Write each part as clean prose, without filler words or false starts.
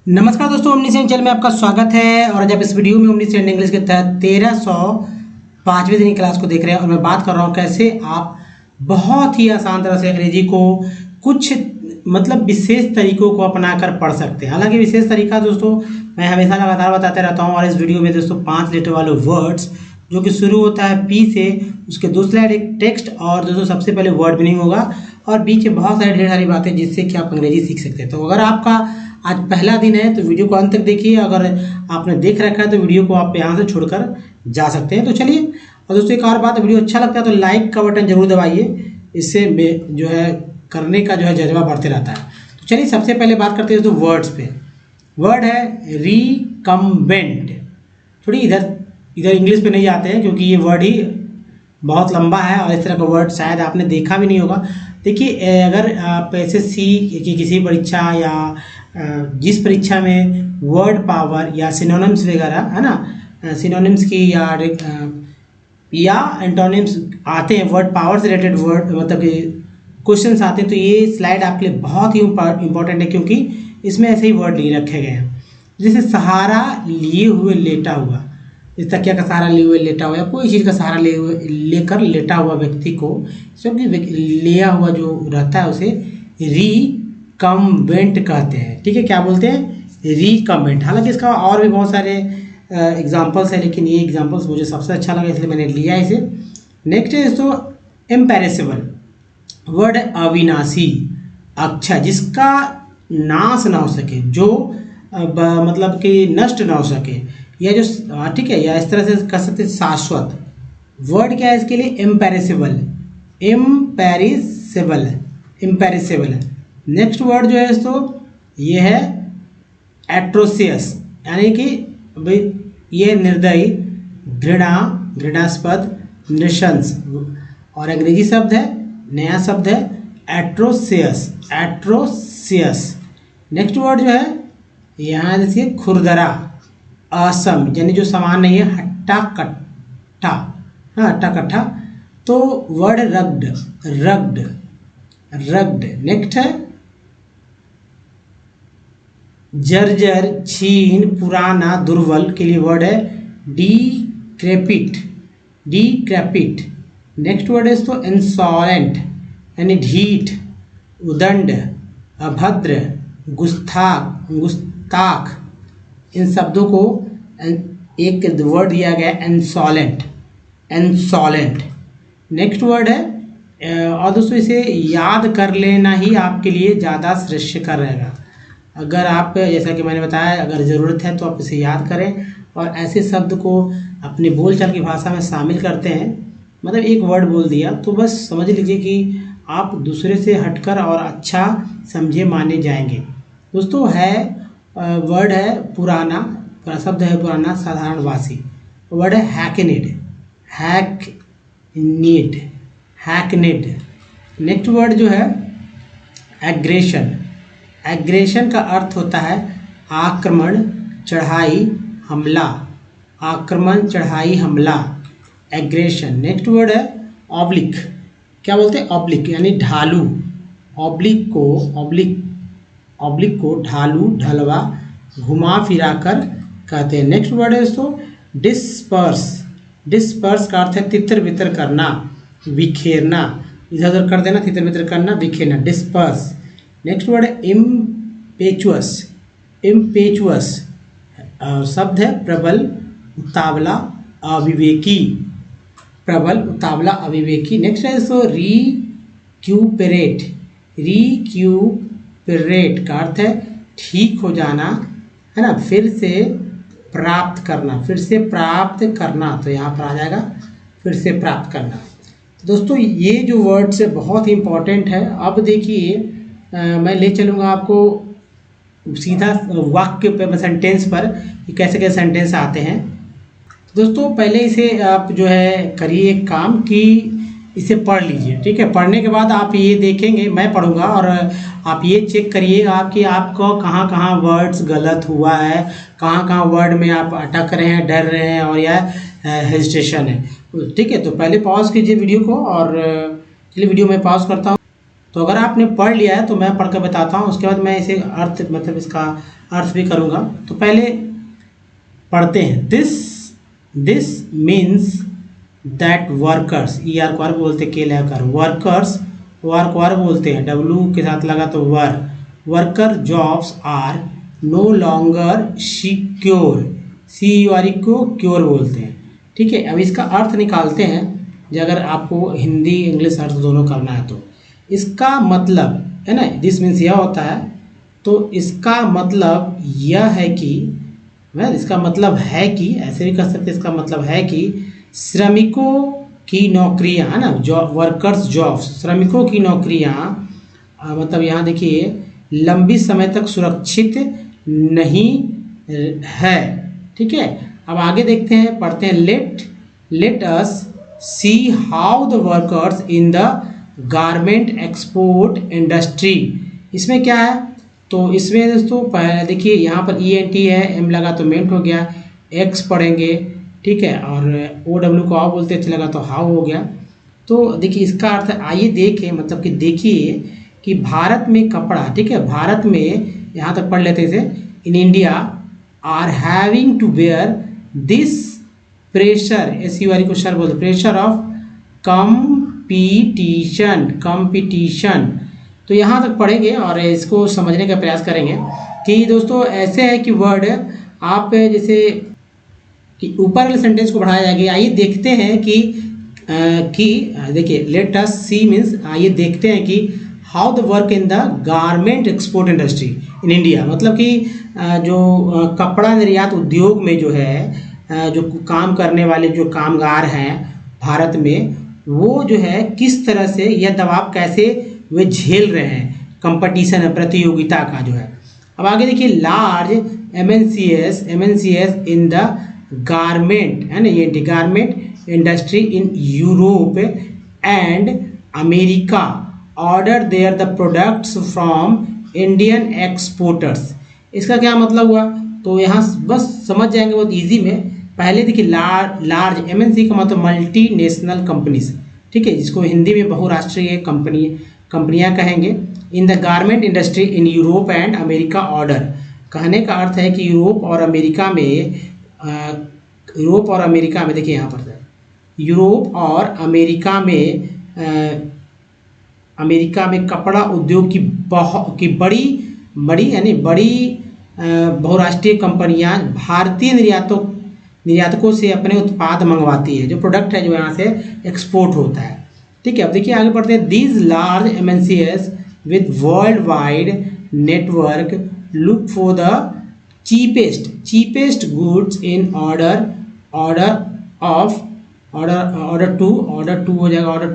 नमस्कार दोस्तों, omniscient channel में आपका स्वागत है। और आज आप इस वीडियो में ओमनीसेंट इंग्लिश के तहत 1305वीं दिन की क्लास को देख रहे हैं और मैं बात कर रहा हूं कैसे आप बहुत ही आसान तरह से अंग्रेजी को कुछ विशेष तरीकों को अपनाकर पढ़ सकते हैं। हालांकि विशेष तरीका दोस्तों मैं हमेशा लगातार बताते रहता हूं और इस वीडियो में दोस्तों 5 लेटर वाले वर्ड्स जो कि शुरू होता है पी से, उसके दो स्लाइड एक टेक्स्ट और दोस्तों सबसे पहले वर्ड मीनिंग होगा और बीच में बहुत सारी ढेर सारी बातें जिससे कि आप अंग्रेजी सीख सकते हैं। तो अगर आपका आज पहला दिन है तो वीडियो को अंत तक देखिए। अगर आपने देख रखा है तो वीडियो को आप यहाँ से छोड़कर जा सकते हैं। तो चलिए, और दोस्तों एक और बात, वीडियो अच्छा लगता है तो लाइक का बटन जरूर दबाइए, इससे जो है करने का जो है जज्बा बढ़ते रहता है। तो चलिए सबसे पहले बात करते हैं दोस्तों वर्ड्स पे। वर्ड है रिकम्बेंट। थोड़ी इधर इंग्लिश पे नहीं जाते हैं क्योंकि ये वर्ड ही बहुत लंबा है और इस तरह का वर्ड शायद आपने देखा भी नहीं होगा। देखिए, अगर आप SSC की किसी परीक्षा या जिस परीक्षा में वर्ड पावर या सिनोनिम्स वगैरह है ना, सिनोनिम्स की या एंटोनिम्स आते हैं, वर्ड पावर से रिलेटेड वर्ड क्वेश्चंस आते हैं, तो ये स्लाइड आपके लिए बहुत ही इंपॉर्टेंट है क्योंकि इसमें ऐसे ही वर्ड नहीं रखे गए हैं। जैसे सहारा लिए हुए लेटा हुआ, इस तकिया का सहारा लिए हुए लेटा हुआ या कोई चीज़ का सहारा लेकर लेटा हुआ व्यक्ति को, क्योंकि लिया हुआ जो रहता है उसे रिकम्बेंट कहते हैं। ठीक है, क्या बोलते हैं? रिकम्बेंट। हालांकि इसका और भी बहुत सारे एग्जाम्पल्स हैं, लेकिन ये एग्जाम्पल्स मुझे सबसे अच्छा लगा इसलिए मैंने लिया इसे। नेक्स्ट है दोस्तों इम्पेरिसेबल। वर्ड है अविनाशी, अक्षय, जिसका नाश ना हो सके, जो मतलब कि नष्ट ना हो सके, या जो ठीक है, या इस तरह से कह सकते शाश्वत। वर्ड क्या है इसके लिए? इम्पेरिसेबल। इम्पेरिसेबल, इम्पेरिसेबल। नेक्स्ट वर्ड जो है दोस्तों ये है एट्रोसियस, यानी कि ये निर्दयी, घृणा, घृणास्पद, नृशंस। और अंग्रेजी शब्द है, नया शब्द है एट्रोसियस, एट्रोसियस। नेक्स्ट वर्ड जो है यहाँ देखिए खुरदरा, असम, यानी जो समान नहीं है, हट्टा कट्ठा, हाँ हट्टा कट्ठा। तो word rugged, rugged, rugged. Next है जर्जर, छीन, पुराना, दुर्बल के लिए वर्ड है डिक्रेपिट, डिक्रेपिट। नेक्स्ट वर्ड है इसको इंसॉलेंट, यानी ढीठ, उदंड, अभद्र, गुस्ताख, गुस्ताख। इन शब्दों को एक वर्ड दिया गया इंसॉलेंट, इंसॉलेंट। नेक्स्ट वर्ड है और दोस्तों इसे याद कर लेना ही आपके लिए ज़्यादा श्रेयस्कर रहेगा। अगर आप, जैसा कि मैंने बताया, अगर ज़रूरत है तो आप इसे याद करें और ऐसे शब्द को अपने बोलचाल की भाषा में शामिल करते हैं। मतलब एक वर्ड बोल दिया तो बस समझ लीजिए कि आप दूसरे से हटकर और अच्छा समझे माने जाएंगे। दोस्तों है वर्ड है पुराना, शब्द है पुराना, साधारणवासी। वर्ड है hackneyed, hackneyed, hackneyed. Next word जो है एग्रेशन। एग्रेशन का अर्थ होता है आक्रमण, चढ़ाई, हमला, आक्रमण, चढ़ाई, हमला, एग्रेशन। नेक्स्ट वर्ड है ऑब्लिक। क्या बोलते हैं? ऑब्लिक, यानी ढालू। ऑब्लिक को ढालू, ढलवा, घुमा फिरा कर कहते हैं। नेक्स्ट वर्ड है दोस्तों डिस्पर्स। डिस्पर्स का अर्थ है तितर बितर करना, बिखेरना, इधर उधर कर देना, तितर बितर करना, बिखेरना, डिस्पर्स। नेक्स्ट वर्ड है इम्पेचुअस, इम्पेचुअस। शब्द है प्रबल, उतावला, अविवेकी, प्रबल, उतावला, अविवेकी। नेक्स्ट है दोस्तों रिक्यूपरेट। रिक्यूपरेट का अर्थ है ठीक हो जाना, है ना, फिर से प्राप्त करना, फिर से प्राप्त करना। तो यहाँ पर आ जाएगा फिर से प्राप्त करना। दोस्तों ये जो वर्ड्स है बहुत ही इंपॉर्टेंट है। अब देखिए मैं ले चलूँगा आपको सीधा वाक्य पे, सेंटेंस पर, कि कैसे कैसे सेंटेंस आते हैं। दोस्तों पहले इसे आप जो है करिए एक काम कि इसे पढ़ लीजिए। ठीक है, पढ़ने के बाद आप ये देखेंगे, मैं पढ़ूंगा और आप ये चेक करिएगा कि आपको कहाँ कहाँ वर्ड्स गलत हुआ है, कहाँ कहाँ वर्ड में आप अटक रहे हैं, डर रहे हैं और या हेजिटेशन है। ठीक है, तो पहले पॉज कीजिए वीडियो को और चलिए वीडियो में पॉज करता हूँ। तो अगर आपने पढ़ लिया है तो मैं पढ़ कर बताता हूँ, उसके बाद मैं इसे अर्थ मतलब इसका अर्थ भी करूँगा। तो पहले पढ़ते हैं। This means that workers, E R work बोलते, के लेकर वर्कर्स, वर्क बोलते हैं, डब्ल्यू के साथ लगा तो worker jobs are no longer secure, CURE को क्योर बोलते हैं। ठीक है, अब इसका अर्थ निकालते हैं, जो अगर आपको हिंदी इंग्लिश अर्थ दोनों करना है तो इसका मतलब है ना, दिस मीन्स यह होता है, तो इसका मतलब यह है कि इसका मतलब है कि, ऐसे भी कर सकते, इसका मतलब है कि श्रमिकों की नौकरियां, है ना, जॉब, वर्कर्स जॉब्स, श्रमिकों की नौकरियां, मतलब यहाँ देखिए लंबी समय तक सुरक्षित नहीं है। ठीक है, अब आगे देखते हैं, पढ़ते हैं। Let us see how the workers in the garment export industry. इसमें क्या है, तो इसमें दोस्तों देखिए यहाँ पर ENT है, M लगा तो मेंट हो गया, X पढ़ेंगे, ठीक है, और OW को आओ बोलते अच्छे लगा तो हाउ हो गया। तो देखिए इसका अर्थ है, आइए देखें, मतलब कि देखिए कि भारत में कपड़ा, ठीक है, भारत में, यहाँ तक पढ़ लेते इसे, in India are having to bear this pressure, SURE को सर बोलते, प्रेशर ऑफ कंपटीशन। तो यहाँ तक पढ़ेंगे और इसको समझने का प्रयास करेंगे कि दोस्तों ऐसे है कि वर्ड आप जैसे कि ऊपर वाले सेंटेंस को बढ़ाया जाएगा। आइए देखते हैं कि देखिए लेट अस सी मीन्स, आइए देखते हैं कि how the work in the garment export industry in India, मतलब कि जो कपड़ा निर्यात उद्योग में जो है जो काम करने वाले जो कामगार हैं भारत में, वो जो है किस तरह से यह दबाव कैसे वे झेल रहे हैं, कंपटीशन है, प्रतियोगिता का जो है। अब आगे देखिए, large MNCs in the garment, है ना, ये garment industry in Europe and America order there the products from Indian exporters. इसका क्या मतलब हुआ, तो यहाँ बस समझ जाएंगे बहुत इजी में। पहले देखिए लार्ज MNC का मतलब मल्टी नेशनल कंपनीज, ठीक है, जिसको हिंदी में बहुराष्ट्रीय कंपनियां कहेंगे। इन the garment industry in Europe and America order, कहने का अर्थ है कि यूरोप और अमेरिका में देखिए यहाँ पर यूरोप और अमेरिका में कपड़ा उद्योग की बड़ी यानी बड़ी बहुराष्ट्रीय कंपनियां भारतीय निर्यातकों से अपने उत्पाद मंगवाती है, जो प्रोडक्ट है जो यहाँ से एक्सपोर्ट होता है। ठीक है, अब देखिए आगे बढ़ते हैं। These large MNCs with world wide network look for the cheapest goods in order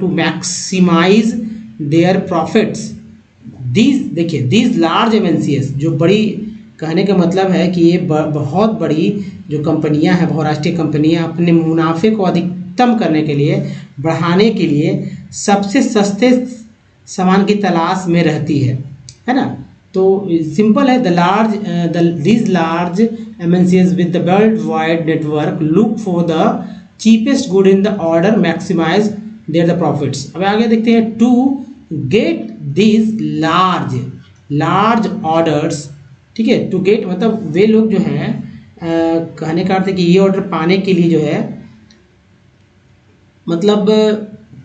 to maximize their profits. These large MNCs, जो बड़ी, कहने का मतलब है कि ये बहुत बड़ी जो कंपनियां हैं, बहुराष्ट्रीय कंपनियां, अपने मुनाफे को अधिकतम करने के लिए, बढ़ाने के लिए सबसे सस्ते सामान की तलाश में रहती है ना। तो सिंपल है, these large MNCs with the world wide network look for the cheapest good in the order maximize their the profits. अब आगे देखते हैं। To get these large orders, ठीक है, टू गेट मतलब वे लोग जो हैं, कहने का अर्थ है कि ये ऑर्डर पाने के लिए जो है, मतलब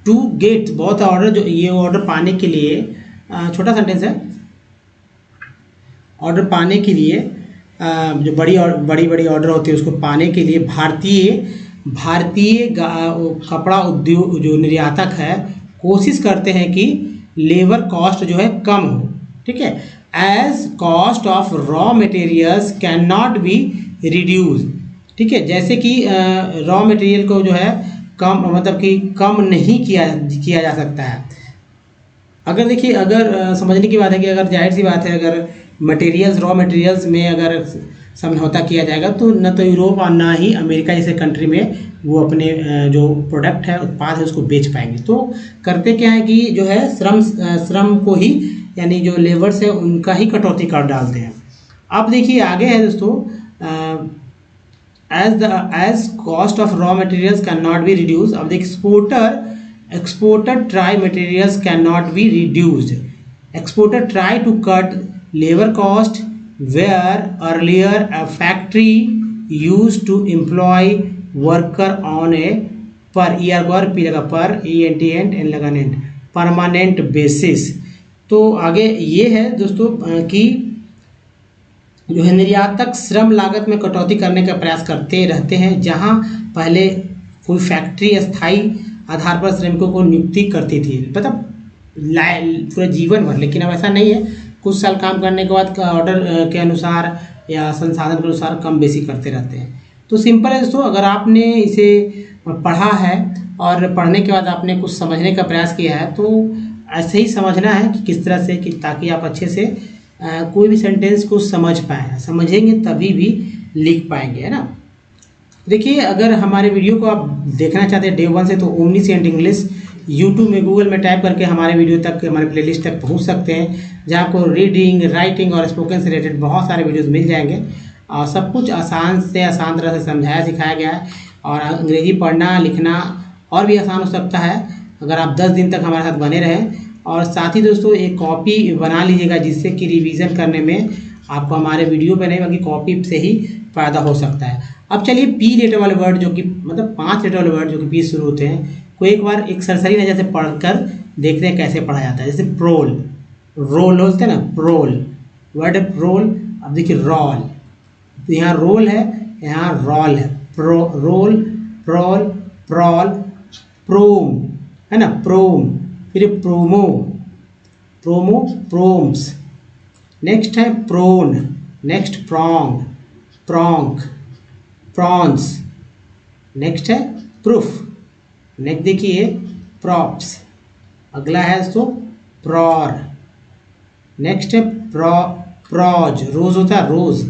टू गेट बहुत ऑर्डर, जो ये ऑर्डर पाने के लिए, छोटा सेंटेंस है, ऑर्डर पाने के लिए जो बड़ी ऑर्डर होती है उसको पाने के लिए भारतीय कपड़ा उद्योग जो निर्यातक है कोशिश करते हैं कि लेबर कॉस्ट जो है कम हो। ठीक है, as cost of raw materials can not be reduce. ठीक है, जैसे कि रॉ मटेरियल को जो है कम, मतलब कि कम नहीं किया जा सकता है। अगर देखिए, अगर समझने की बात है कि अगर जाहिर सी बात है, अगर रॉ मटेरियल्स में अगर समझौता किया जाएगा तो न तो यूरोप और ना ही अमेरिका जैसे कंट्री में वो अपने जो प्रोडक्ट है, उत्पाद है, उसको बेच पाएंगे। तो करते क्या है कि जो है श्रम को ही, यानी जो लेबर्स है उनका ही कटौती कर डालते हैं। अब देखिए आगे है दोस्तों, as cost of raw materials can not be reduce. अब देखिए, exporter Exporter try materials cannot be reduced. Exporter try to cut labor cost where earlier a factory used to employ worker on a per year को P लगा पर ENT N लगा नेंट permanent basis. तो आगे ये है दोस्तों कि जो है निर्यातक श्रम लागत में कटौती करने का प्रयास करते रहते हैं। जहां पहले कोई फैक्ट्री स्थायी आधार पर श्रमिकों को नियुक्ति करती थी, मतलब पूरे जीवन भर, लेकिन अब ऐसा नहीं है। कुछ साल काम करने के बाद ऑर्डर के अनुसार या संसाधन के अनुसार कम बेसी करते रहते हैं। तो सिंपल है दोस्तों, अगर आपने इसे पढ़ा है और पढ़ने के बाद आपने कुछ समझने का प्रयास किया है तो ऐसे ही समझना है कि किस तरह से, कि ताकि आप अच्छे से कोई भी सेंटेंस को समझ पाएँ। समझेंगे तभी भी लिख पाएंगे, है ना। देखिए, अगर हमारे वीडियो को आप देखना चाहते हैं डे 1 से, तो ओमनीसेंट इंग्लिश यूट्यूब में गूगल में टाइप करके हमारे वीडियो तक, हमारे प्लेलिस्ट तक पहुंच सकते हैं, जहां आपको रीडिंग, राइटिंग और स्पोकन से रिलेटेड बहुत सारे वीडियोस मिल जाएंगे। और सब कुछ आसान से आसान तरह से समझाया सिखाया गया है। और अंग्रेजी पढ़ना लिखना और भी आसान हो सकता है अगर आप 10 दिन तक हमारे साथ बने रहें। और साथ ही दोस्तों एक कॉपी बना लीजिएगा, जिससे कि रिवीजन करने में आपको हमारे वीडियो पे नहीं बल्कि कॉपी से ही फ़ायदा हो सकता है। अब चलिए पी लेटर वाले वर्ड, जो कि मतलब 5 लेटर वाले वर्ड जो कि पी शुरू होते हैं, को एक बार एक सरसरी नज़र से पढ़कर देखते हैं कैसे पढ़ा जाता है। जैसे प्रोल, रोल बोलते हैं ना, प्रोल वर्ड है प्रोल। अब देखिए रॉल, तो यहाँ रोल है, यहाँ रॉल है। रोल, प्रोल, प्रॉल, प्रोम, है ना, प्रोम। फिर प्रोमो, प्रोमो, प्रोम्स। नेक्स्ट है prone, next prong, pronk, prawns. Next है प्रूफ, नेक्स्ट देखिए प्रॉप्स। अगला है तो प्रॉर। नेक्स्ट है प्रॉज, रोज होता है रोज,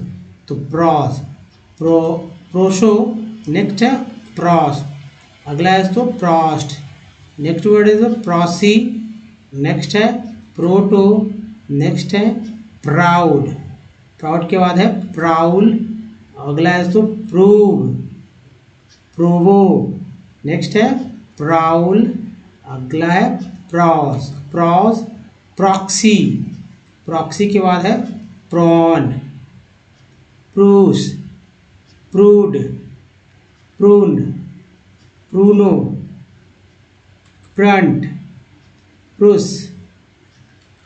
तो प्रॉज, प्रोशो। नेक्स्ट है प्रॉस। अगला है तो प्रॉस्ट। नेक्स्ट वर्ड है तो प्रॉसी। नेक्स्ट है प्रोटो। नेक्स्ट है प्राउड, प्राउड के बाद है प्राउल। अगला है तो प्रूव, प्रोवो। नेक्स्ट है प्राउल। अगला है प्रॉस, प्रॉस, प्रॉक्सी। प्रॉक्सी के बाद है prawn, प्रूस, प्रूड, prune, प्रूनो, print, प्रूस,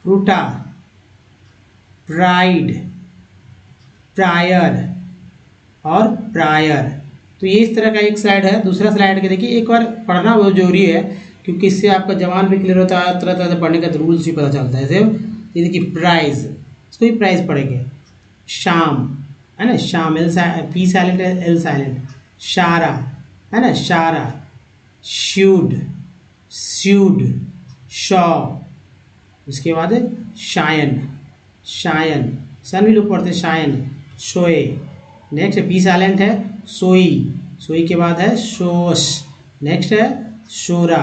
प्रूटा, pride, prior और प्रायर। तो ये इस तरह का एक स्लाइड है। दूसरा स्लाइड के देखिए, एक बार पढ़ना बहुत जरूरी है, क्योंकि इससे आपका जवान भी क्लियर होता है, तरह तरह से पढ़ने का रूल्स भी पता चलता है। जैसे ये देखिए प्राइज, इसको भी प्राइज पढ़ेंगे। शाम, है ना, शाम, एल पी साइलेंट है, एल साइलेंट। शारा, है ना, शारा। श्यूड, स्यूड, शॉ। इसके बाद है शायन, शायन, सन भी लोग पढ़ते हैं, शायन, शोए। नेक्स्ट पी साइलेंट है, सोई, सोई के बाद है शोश। नेक्स्ट है शोरा।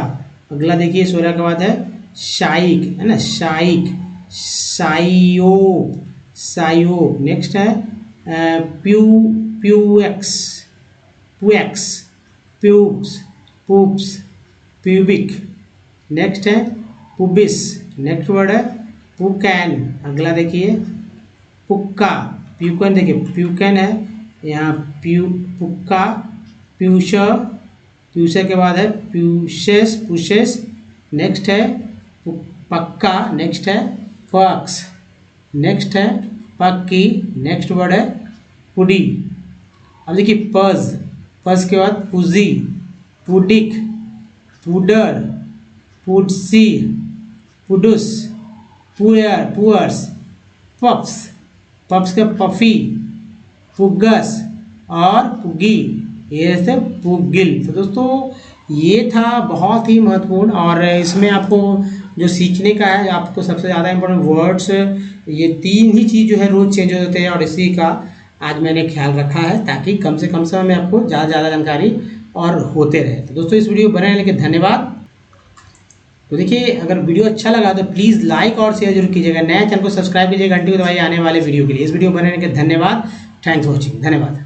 अगला देखिए शोरा के बाद है शाइक, है ना, शाइक, साइयो, साइयो। नेक्स्ट है प्यूएक्स, पुएक्स, प्यूब्स, पुब्स, प्यूबिक। नेक्स्ट है पुबिस। नेक्स्ट वर्ड है पुकैन। अगला देखिए पुक्का, प्यूकन, देखिए प्यूकन है यहाँ, पुक्का, प्यूशर, प्यूशर के बाद है प्यूशेस, पुशेस। नेक्स्ट है पक्का। नेक्स्ट है पक्स। नेक्स्ट है पक्की। नेक्स्ट वर्ड है पुडी। अब देखिए पज, पज के बाद पुजी, पुडिक, पुडर, पुडसी, पुडुस, पुअर, पुअर्स, पप्स, पप्स के पफी, पुगस और पुगी, ये से पुगिल। तो दोस्तों ये था बहुत ही महत्वपूर्ण, और इसमें आपको जो सीखने का है, आपको सबसे ज़्यादा इंपॉर्टेंट वर्ड्स, ये 3 ही चीज़ जो है रोज़ चेंज हो जाते हैं, और इसी का आज मैंने ख्याल रखा है, ताकि कम से कम समय में आपको ज़्यादा ज़्यादा जानकारी और होते रहे। तो दोस्तों इस वीडियो बनाने के लिए धन्यवाद। तो देखिए, अगर वीडियो अच्छा लगा तो प्लीज़ लाइक और शेयर जरूर कीजिएगा। नए चैनल को सब्सक्राइब कीजिएगा, घंटी को दबाइए आने वाले वीडियो के लिए। इस वीडियो बनाने के लिए धन्यवाद। थैंक्स फॉर वॉचिंग, धन्यवाद।